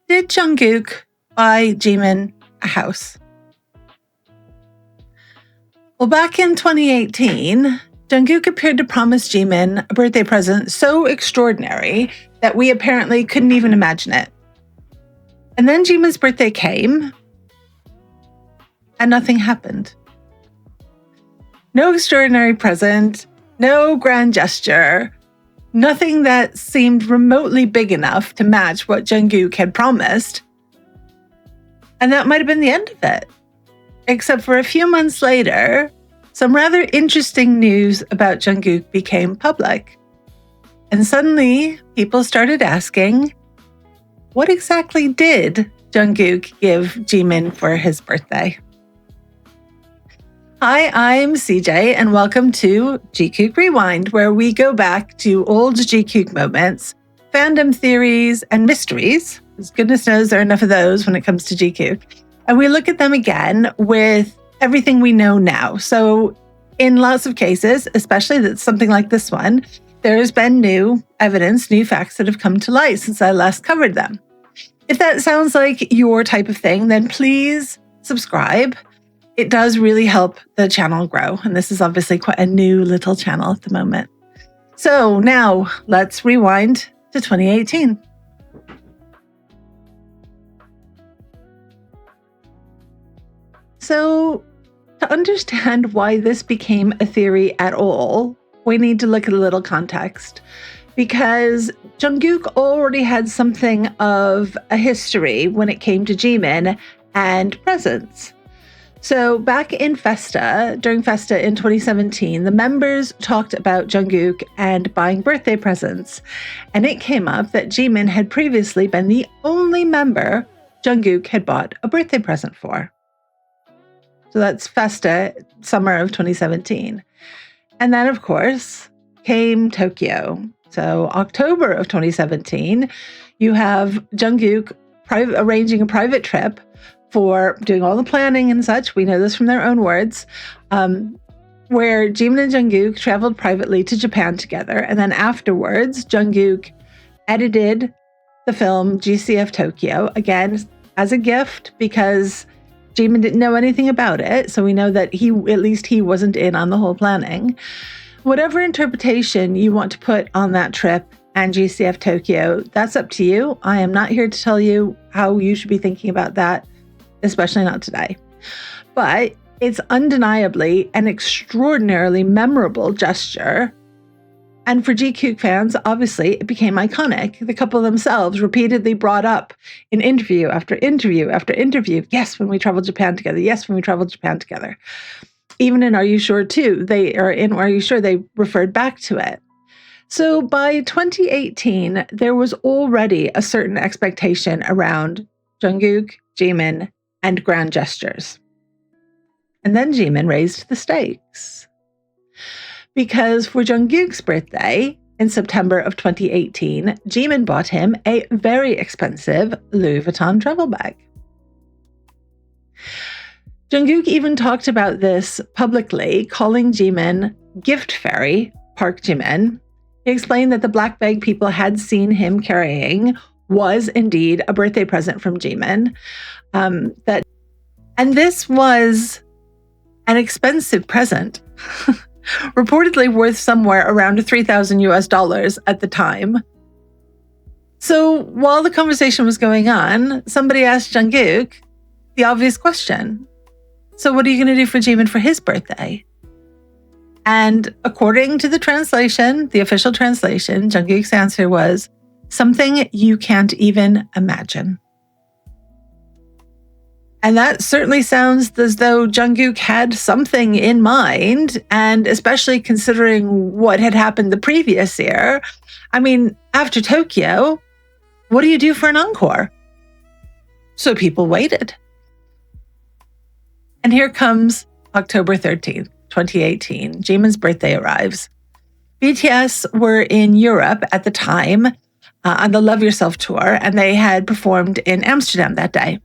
Did Jungkook buy Jimin a house? Well, back in 2018, Jungkook appeared to promise Jimin a birthday present so extraordinary that we apparently couldn't even imagine it. And then Jimin's birthday came, and nothing happened. No extraordinary present, no grand gesture, nothing that seemed remotely big enough to match what Jungkook had promised. And that might have been the end of it. Except for a few months later, some rather interesting news about Jungkook became public. And suddenly, people started asking, what exactly did Jungkook give Jimin for his birthday? Hi, I'm CJ, and welcome to JiKook Rewind, where we go back to old JiKook moments, fandom theories, and mysteries. As goodness knows there are enough of those when it comes to JiKook. And we look at them again with everything we know now. So in lots of cases, especially that's something like this one, there's been new evidence, new facts that have come to light since I last covered them. If that sounds like your type of thing, then please subscribe. It does really help the channel grow. And this is obviously quite a new little channel at the moment. So now let's rewind to 2018. So to understand why this became a theory at all, we need to look at a little context. Because Jungkook already had something of a history when it came to Jimin and presents. So back in Festa, during Festa in 2017, the members talked about Jungkook and buying birthday presents. And it came up that Jimin had previously been the only member Jungkook had bought a birthday present for. So that's Festa, summer of 2017. And then, of course, came Tokyo. So October of 2017, you have Jungkook arranging a private trip for doing all the planning and such. We know this from their own words, where Jimin and Jungkook traveled privately to Japan together. And then afterwards, Jungkook edited the film GCF Tokyo, again, as a gift because Jimin didn't know anything about it. So we know that at least he wasn't in on the whole planning. Whatever interpretation you want to put on that trip and GCF Tokyo, that's up to you. I am not here to tell you how you should be thinking about that, especially not today. But it's undeniably an extraordinarily memorable gesture. And for JiKook fans, obviously, it became iconic. The couple themselves repeatedly brought up in interview after interview after interview, yes, when we traveled Japan together, yes, when we traveled Japan together. Even in Are You Sure too, they referred back to it. So by 2018, there was already a certain expectation around Jungkook, Jimin, and grand gestures. And then Jimin raised the stakes. Because for Jungkook's birthday in September of 2018, Jimin bought him a very expensive Louis Vuitton travel bag. Jungkook even talked about this publicly, calling Jimin Gift Fairy Park Jimin. He explained that the black bag people had seen him carrying was indeed a birthday present from Jimin. And this was an expensive present, reportedly worth somewhere around $3,000 at the time. So while the conversation was going on, somebody asked Jungkook the obvious question. So what are you going to do for Jimin for his birthday? And according to the translation, the official translation, Jungkook's answer was, something you can't even imagine. And that certainly sounds as though Jungkook had something in mind, and especially considering what had happened the previous year. I mean, after Tokyo, what do you do for an encore? So people waited. And here comes October 13th, 2018. Jimin's birthday arrives. BTS were in Europe at the time on the Love Yourself tour, and they had performed in Amsterdam that day.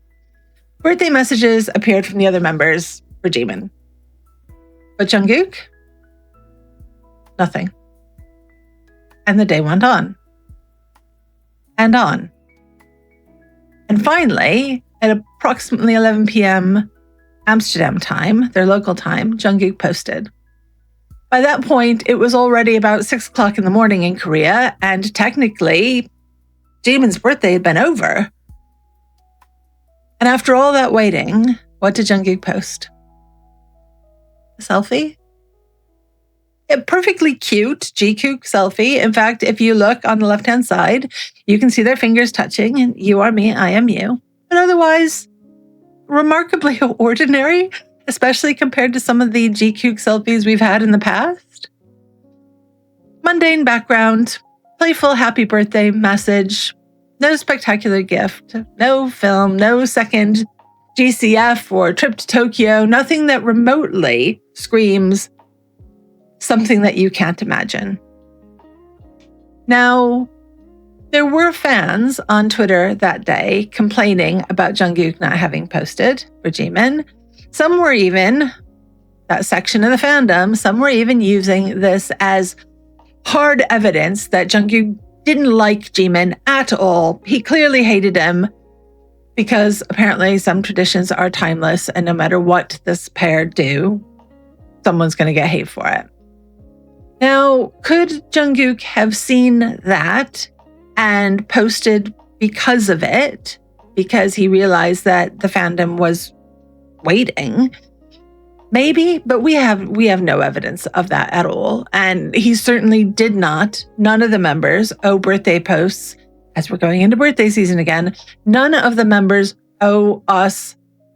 Birthday messages appeared from the other members for Jimin. But Jungkook? Nothing. And the day went on. And on. And finally, at approximately 11 p.m. Amsterdam time, their local time, Jungkook posted. By that point, it was already about 6 o'clock in the morning in Korea, and technically, Jimin's birthday had been over. And after all that waiting, what did Jungkook post? A selfie? A perfectly cute JiKook selfie. In fact, if you look on the left-hand side, you can see their fingers touching, and you are me, I am you. But otherwise, remarkably ordinary, especially compared to some of the JiKook selfies we've had in the past. Mundane background, playful happy birthday message, no spectacular gift, no film, no second GCF or trip to Tokyo, nothing that remotely screams something that you can't imagine. Now, there were fans on Twitter that day complaining about Jungkook not having posted for Jimin. Some were even, that section of the fandom, some were even using this as hard evidence that Jungkook didn't like Jimin at all. He clearly hated him because apparently some traditions are timeless, and no matter what this pair do, someone's going to get hate for it. Now, could Jungkook have seen that and posted because of it, because he realized that the fandom was waiting? Maybe, but we have no evidence of that at all. And he certainly did not. None of the members owe birthday posts, as we're going into birthday season again. None of the members owe us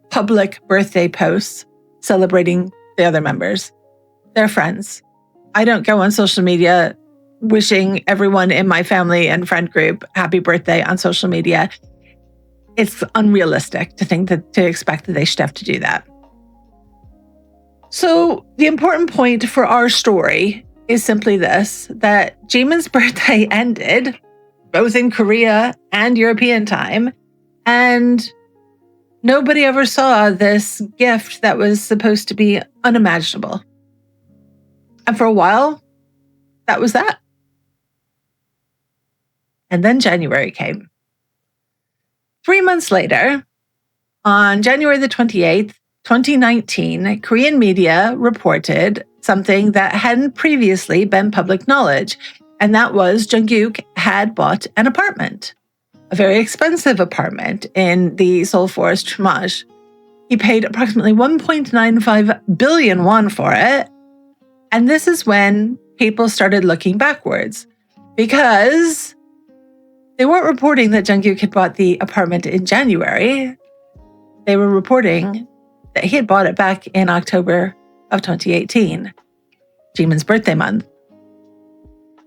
public birthday posts celebrating the other members. They're friends. I don't go on social media wishing everyone in my family and friend group happy birthday on social media. It's unrealistic to expect that they should have to do that. So the important point for our story is simply this, that Jimin's birthday ended both in Korea and European time, and nobody ever saw this gift that was supposed to be unimaginable. And for a while, that was that. And then January came. 3 months later, on January the 28th, 2019, Korean media reported something that hadn't previously been public knowledge, and that was Jungkook had bought an apartment, a very expensive apartment in the Seoul Forest Trimage. He paid approximately 1.95 billion won for it, and this is when people started looking backwards, because they weren't reporting that Jungkook had bought the apartment in January. They were reporting that he had bought it back in October of 2018, Jimin's birthday month.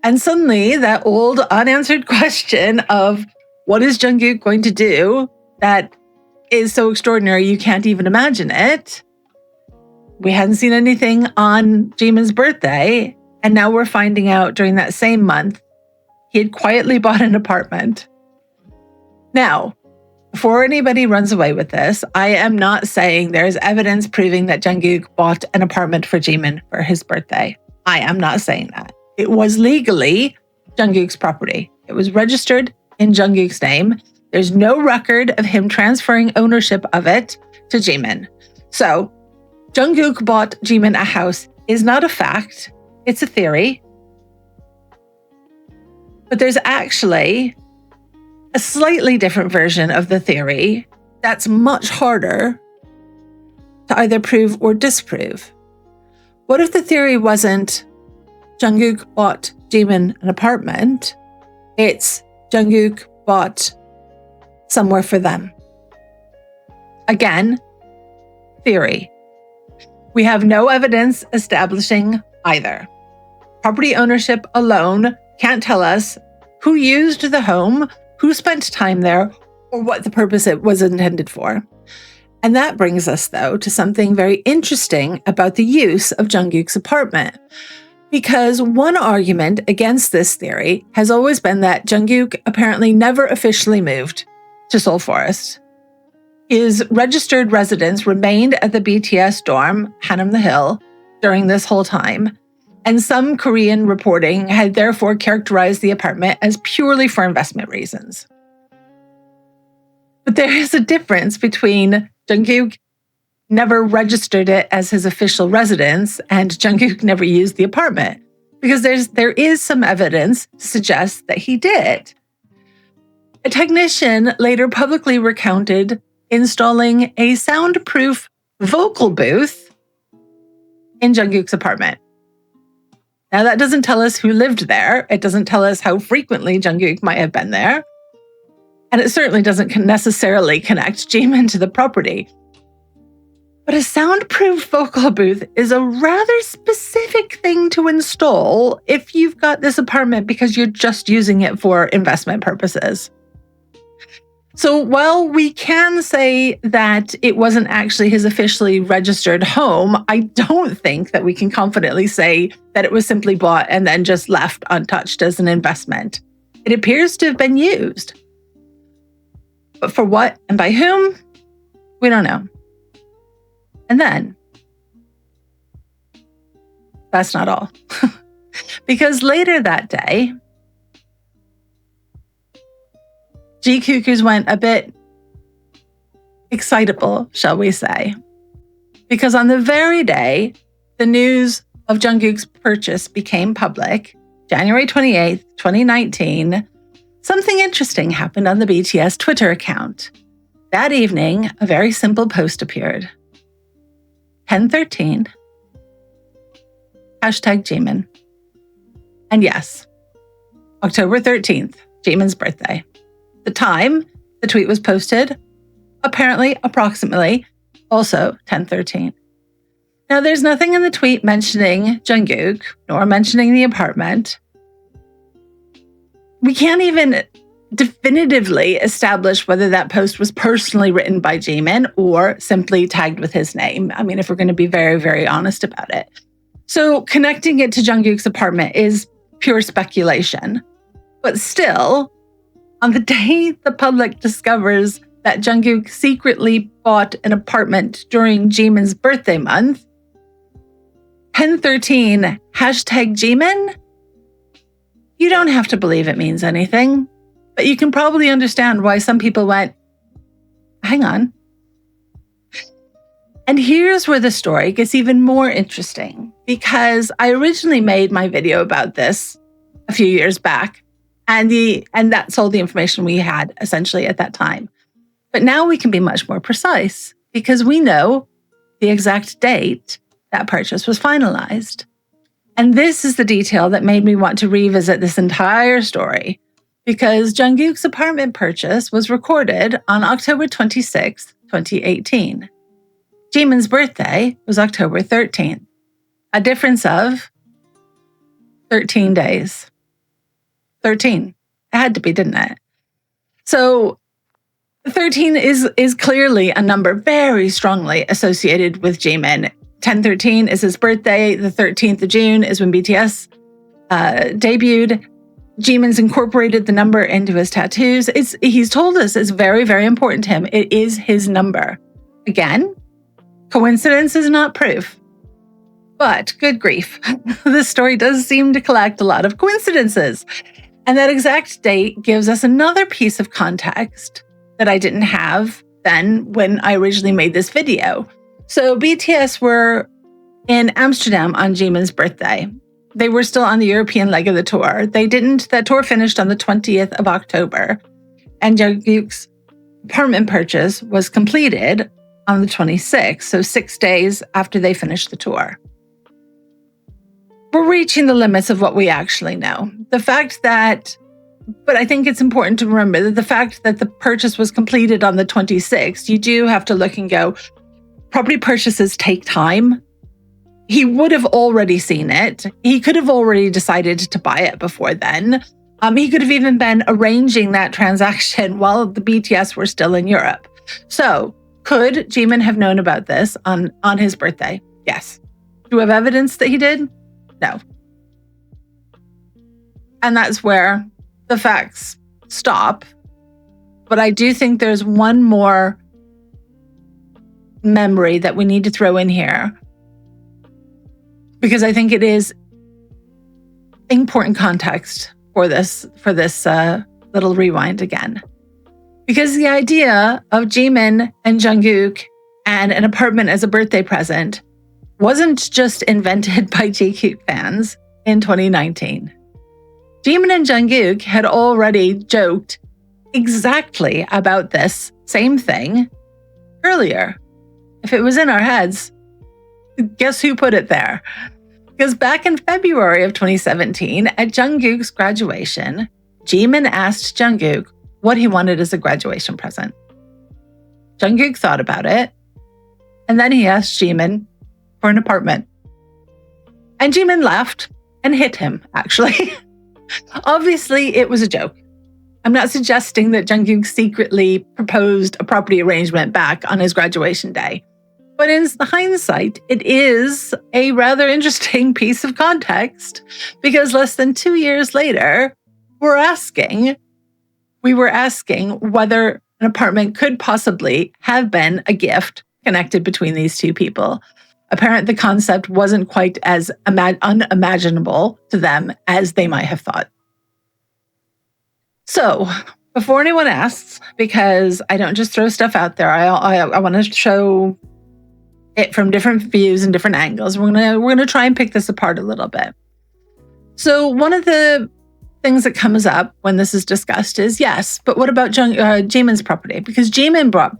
And suddenly, that old unanswered question of what is Jungkook going to do that is so extraordinary you can't even imagine it. We hadn't seen anything on Jimin's birthday, and now we're finding out during that same month he had quietly bought an apartment. Now, before anybody runs away with this, I am not saying there's evidence proving that Jungkook bought an apartment for Jimin for his birthday. I am not saying that. It was legally Jungkook's property. It was registered in Jungkook's name. There's no record of him transferring ownership of it to Jimin. So, Jungkook bought Jimin a house is not a fact. It's a theory. But there's actually a slightly different version of the theory that's much harder to either prove or disprove. What if the theory wasn't Jungkook bought Jimin an apartment, it's Jungkook bought somewhere for them? Again, theory. We have no evidence establishing either. Property ownership alone can't tell us who used the home, who spent time there, or what the purpose it was intended for. And that brings us, though, to something very interesting about the use of Jungkook's apartment. Because one argument against this theory has always been that Jungkook apparently never officially moved to Seoul Forest. His registered residence remained at the BTS dorm, Hanam the Hill, during this whole time. And some Korean reporting had therefore characterized the apartment as purely for investment reasons. But there is a difference between Jungkook never registered it as his official residence and Jungkook never used the apartment, because there is some evidence to suggest that he did. A technician later publicly recounted installing a soundproof vocal booth in Jungkook's apartment. Now, that doesn't tell us who lived there. It doesn't tell us how frequently Jungkook might have been there. And it certainly doesn't necessarily connect Jimin to the property. But a soundproof vocal booth is a rather specific thing to install if you've got this apartment because you're just using it for investment purposes. So while we can say that it wasn't actually his officially registered home, I don't think that we can confidently say that it was simply bought and then just left untouched as an investment. It appears to have been used. But for what and by whom? We don't know. And then, that's not all. Because later that day, JiKookers went a bit excitable, shall we say. Because on the very day the news of Jungkook's purchase became public, January 28th, 2019, something interesting happened on the BTS Twitter account. That evening, a very simple post appeared. 10:13, #Jimin. And yes, October 13th, Jimin's birthday. The time the tweet was posted, apparently, approximately, also 10:13. Now, there's nothing in the tweet mentioning Jungkook, nor mentioning the apartment. We can't even definitively establish whether that post was personally written by Jimin or simply tagged with his name. I mean, if we're going to be very, very honest about it. So connecting it to Jungkook's apartment is pure speculation. But still, on the day the public discovers that Jungkook secretly bought an apartment during Jimin's birthday month, 10:13, #Jimin, you don't have to believe it means anything. But you can probably understand why some people went, hang on. And here's where the story gets even more interesting, because I originally made my video about this a few years back, and that's all the information we had essentially at that time. But now we can be much more precise because we know the exact date that purchase was finalized. And this is the detail that made me want to revisit this entire story, because Jungkook's apartment purchase was recorded on October 26, 2018. Jimin's birthday was October 13th, a difference of 13 days. 13. It had to be, didn't it? So 13 is clearly a number very strongly associated with Jimin. 10/13 is his birthday. The 13th of June is when BTS debuted. Jimin's incorporated the number into his tattoos. He's told us it's very, very important to him. It is his number. Again, coincidence is not proof. But good grief, this story does seem to collect a lot of coincidences. And that exact date gives us another piece of context that I didn't have then when I originally made this video. So BTS were in Amsterdam on Jimin's birthday. They were still on the European leg of the tour. That tour finished on the 20th of October, and Jungkook's apartment purchase was completed on the 26th, so 6 days after they finished the tour. We're reaching the limits of what we actually know. But I think it's important to remember that the fact that the purchase was completed on the 26th, you do have to look and go, property purchases take time. He would have already seen it. He could have already decided to buy it before then. He could have even been arranging that transaction while the BTS were still in Europe. So could Jimin have known about this on his birthday? Yes. Do we have evidence that he did? No. And that's where the facts stop. But I do think there's one more memory that we need to throw in here, because I think it is important context for this little rewind again. Because the idea of Jimin and Jungkook and an apartment as a birthday present wasn't just invented by JiKook fans in 2019. Jimin and Jungkook had already joked exactly about this same thing earlier. If it was in our heads, guess who put it there? Because back in February of 2017, at Jungkook's graduation, Jimin asked Jungkook what he wanted as a graduation present. Jungkook thought about it, and then he asked Jimin for an apartment. And Jimin laughed and hit him, actually. Obviously, it was a joke. I'm not suggesting that Jungkook secretly proposed a property arrangement back on his graduation day. But in hindsight, it is a rather interesting piece of context because less than 2 years later, we were asking whether an apartment could possibly have been a gift connected between these two people. Apparently, the concept wasn't quite as unimaginable to them as they might have thought. So, before anyone asks, because I don't just throw stuff out there, I want to show it from different views and different angles. We're gonna try and pick this apart a little bit. So, one of the things that comes up when this is discussed is, yes, but what about Jimin's property? Because Jimin bought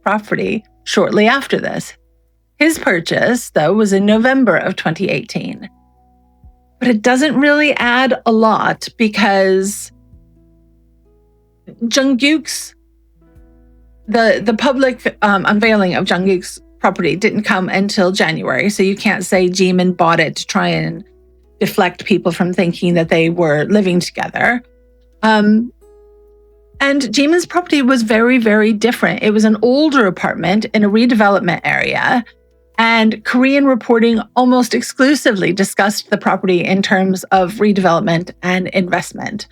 property shortly after this. His purchase, though, was in November of 2018. But it doesn't really add a lot because Jungkook's, the public unveiling of Jungkook's property didn't come until January. So you can't say Jimin bought it to try and deflect people from thinking that they were living together. And Jimin's property was very, very different. It was an older apartment in a redevelopment area. And Korean reporting almost exclusively discussed the property in terms of redevelopment and investment.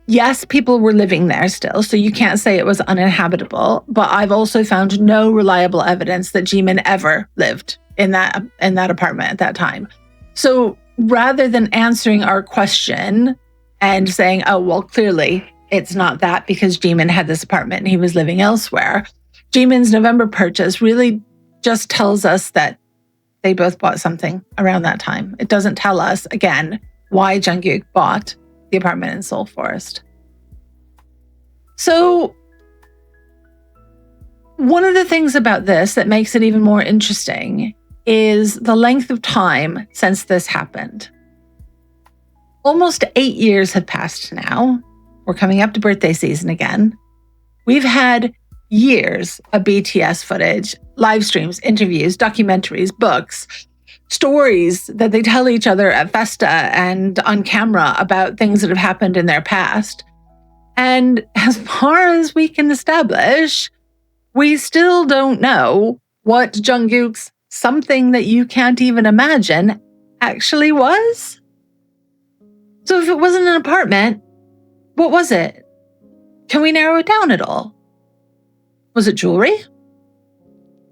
Yes, people were living there still, so you can't say it was uninhabitable, but I've also found no reliable evidence that Jimin ever lived in that apartment at that time. So rather than answering our question and saying, oh, well, clearly it's not that because Jimin had this apartment and he was living elsewhere, Jimin's November purchase really just tells us that they both bought something around that time. It doesn't tell us, again, why Jungkook bought the apartment in Seoul Forest. So one of the things about this that makes it even more interesting is the length of time since this happened. Almost 8 years have passed now. We're coming up to birthday season again. We've had years of BTS footage, live streams, interviews, documentaries, books, stories that they tell each other at Festa and on camera about things that have happened in their past. And as far as we can establish, we still don't know what Jungkook's something that you can't even imagine actually was. So if it wasn't an apartment, what was it? Can we narrow it down at all? Was it jewelry?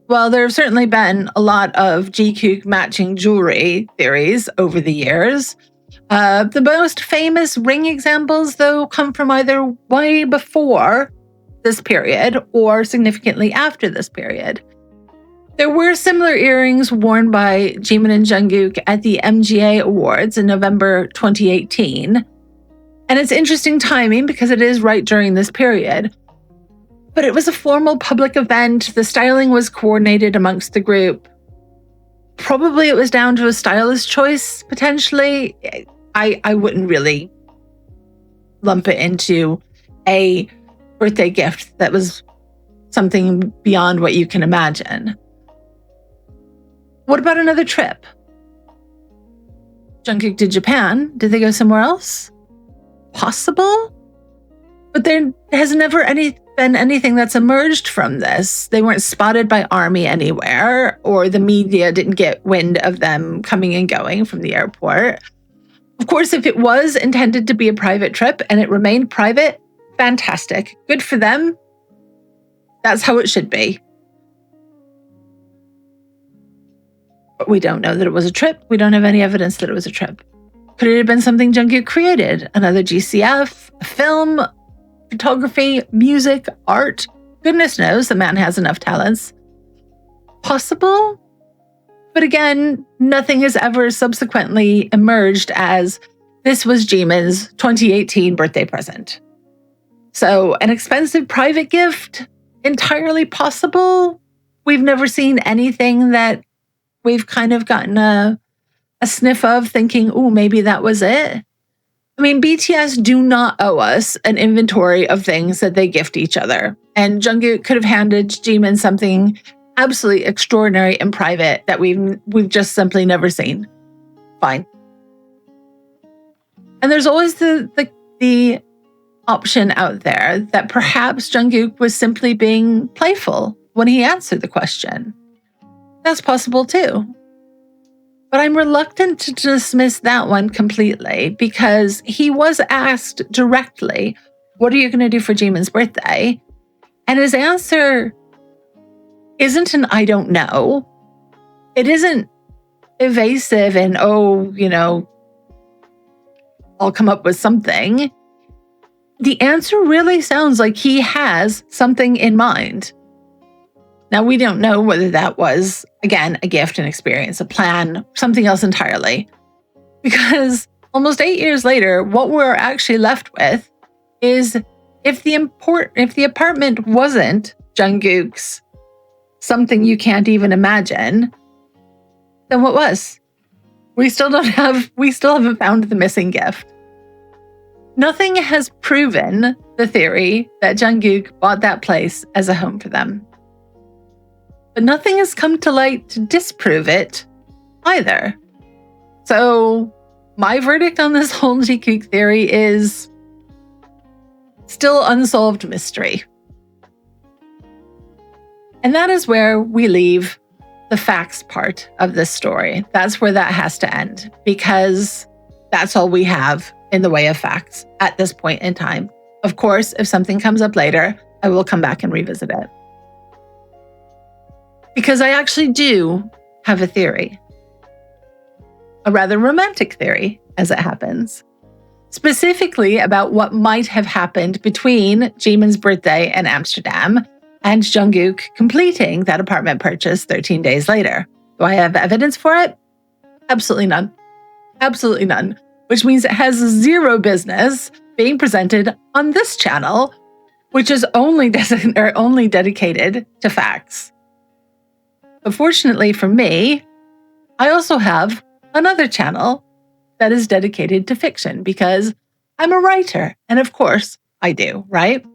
Well, there have certainly been a lot of JiKook matching jewelry theories over the years. The most famous ring examples, though, come from either way before this period or significantly after this period. There were similar earrings worn by Jimin and Jungkook at the MGA Awards in November 2018. And it's interesting timing because it is right during this period. But it was a formal public event. The styling was coordinated amongst the group. Probably it was down to a stylist choice, potentially. I wouldn't really lump it into a birthday gift that was something beyond what you can imagine. What about another trip? Jungkook to Japan. Did they go somewhere else? Possible? But there has never been anything that's emerged from this. They weren't spotted by army anywhere, or the media didn't get wind of them coming and going from the airport. Of course, if it was intended to be a private trip and it remained private, fantastic. Good for them. That's how it should be. But we don't know that it was a trip. We don't have any evidence that it was a trip. Could it have been something Jungkook created? Another GCF, a film? photography, music, art. Goodness knows the man has enough talents. Possible? But again, nothing has ever subsequently emerged as this was Jimin's 2018 birthday present. So an expensive private gift, entirely possible. We've never seen anything that we've kind of gotten a sniff of thinking, oh, maybe that was it. I mean, BTS do not owe us an inventory of things that they gift each other. And Jungkook could have handed Jimin something absolutely extraordinary in private that we've just simply never seen. Fine. And there's always the option out there that perhaps Jungkook was simply being playful when he answered the question. That's possible too. But I'm reluctant to dismiss that one completely because he was asked directly, what are you going to do for Jimin's birthday? And his answer isn't an I don't know. It isn't evasive and, oh, I'll come up with something. The answer really sounds like he has something in mind. Now, we don't know whether that was, again, a gift, an experience, a plan, something else entirely. Because almost 8 years later, what we're actually left with is if the apartment wasn't Jungkook's something you can't even imagine, then what was? We still haven't found the missing gift. Nothing has proven the theory that Jungkook bought that place as a home for them. But nothing has come to light to disprove it either. So my verdict on this whole JiKook theory is still unsolved mystery. And that is where we leave the facts part of this story. That's where that has to end, because that's all we have in the way of facts at this point in time. Of course, if something comes up later, I will come back and revisit it. Because I actually do have a theory. A rather romantic theory, as it happens. Specifically about what might have happened between Jimin's birthday in Amsterdam and Jungkook completing that apartment purchase 13 days later. Do I have evidence for it? Absolutely none. Absolutely none. Which means it has zero business being presented on this channel, which is only dedicated to facts. But fortunately for me, I also have another channel that is dedicated to fiction because I'm a writer. And of course, I do, right?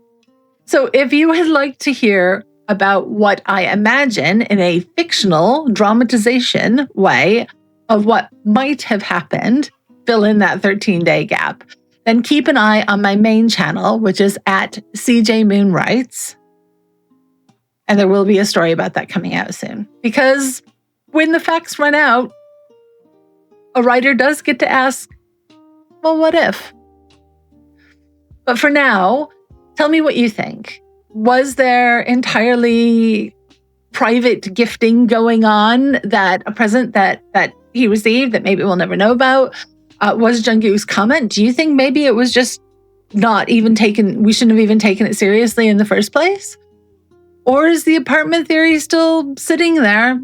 So if you would like to hear about what I imagine in a fictional dramatization way of what might have happened, fill in that 13-day gap, then keep an eye on my main channel, which is at CJ Moon Writes. And there will be a story about that coming out soon. Because when the facts run out, a writer does get to ask, well, what if? But for now, tell me what you think. Was there entirely private gifting going on, that a present that he received that maybe we'll never know about? Was Jungkook's comment? Do you think maybe it was just not even taken, we shouldn't have even taken it seriously in the first place? Or is the apartment theory still sitting there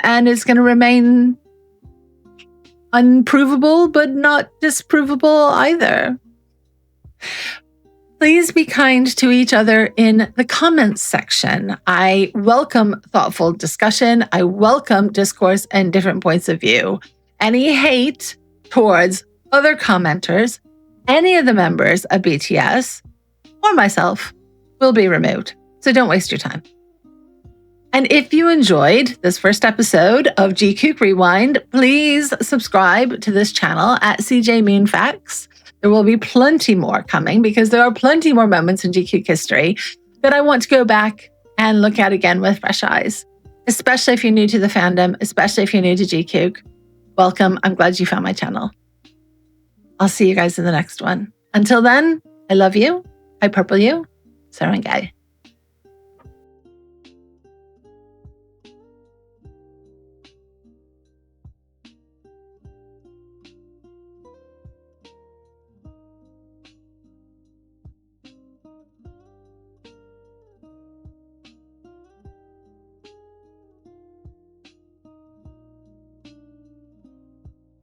and it's going to remain unprovable, but not disprovable either? Please be kind to each other in the comments section. I welcome thoughtful discussion. I welcome discourse and different points of view. Any hate towards other commenters, any of the members of BTS, or myself will be removed. So don't waste your time. And if you enjoyed this first episode of JiKook Rewind, please subscribe to this channel at CJ Moon Facts. There will be plenty more coming because there are plenty more moments in JiKook history that I want to go back and look at again with fresh eyes, especially if you're new to the fandom, especially if you're new to JiKook. Welcome. I'm glad you found my channel. I'll see you guys in the next one. Until then, I love you. I purple you. Sarangay.